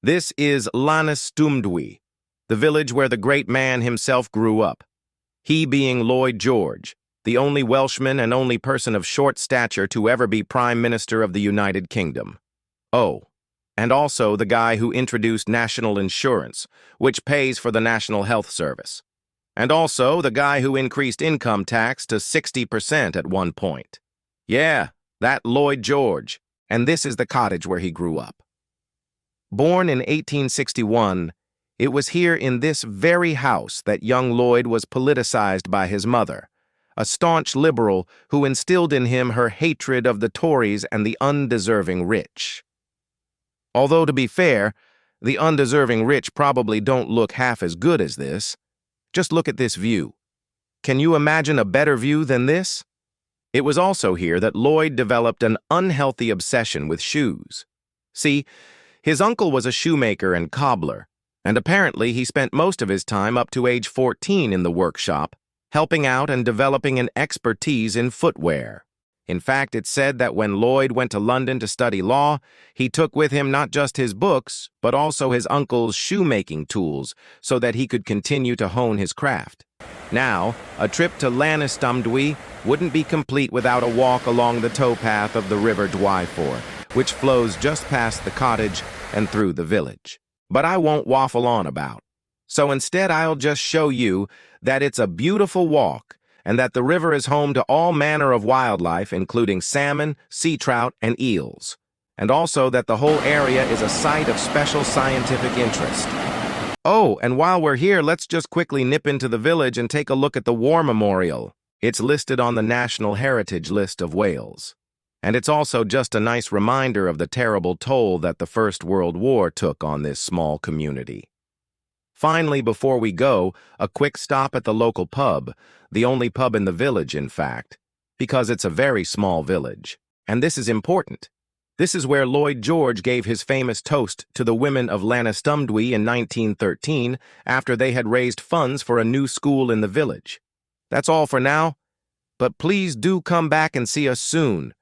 This is Llanystumdwy, the village where the great man himself grew up, he being Lloyd George, the only Welshman and only person of short stature to ever be Prime Minister of the United Kingdom. Oh, and also the guy who introduced national insurance, which pays for the National Health Service. And also the guy who increased income tax to 60% at one point. Yeah, that Lloyd George, and this is the cottage where he grew up. Born in 1861, it was here in this very house that young Lloyd was politicized by his mother, a staunch liberal who instilled in him her hatred of the Tories and the undeserving rich. Although, to be fair, the undeserving rich probably don't look half as good as this. Just look at this view. Can you imagine a better view than this? It was also here that Lloyd developed an unhealthy obsession with shoes. See, his uncle was a shoemaker and cobbler, and apparently he spent most of his time up to age 14 in the workshop, helping out and developing an expertise in footwear. In fact, it's said that when Lloyd went to London to study law, he took with him not just his books, but also his uncle's shoemaking tools, so that he could continue to hone his craft. Now, a trip to Llanystumdwy wouldn't be complete without a walk along the towpath of the River Dwyfor, which flows just past the cottage and through the village. But I won't waffle on about. So instead, I'll just show you that it's a beautiful walk and that the river is home to all manner of wildlife, including salmon, sea trout, and eels. And also that the whole area is a site of special scientific interest. Oh, and while we're here, let's just quickly nip into the village and take a look at the War Memorial. It's listed on the National Heritage List of Wales. And it's also just a nice reminder of the terrible toll that the First World War took on this small community. Finally, before we go, a quick stop at the local pub, the only pub in the village, in fact, because it's a very small village. And this is important. This is where Lloyd George gave his famous toast to the women of Llanystumdwy in 1913 after they had raised funds for a new school in the village. That's all for now, but please do come back and see us soon.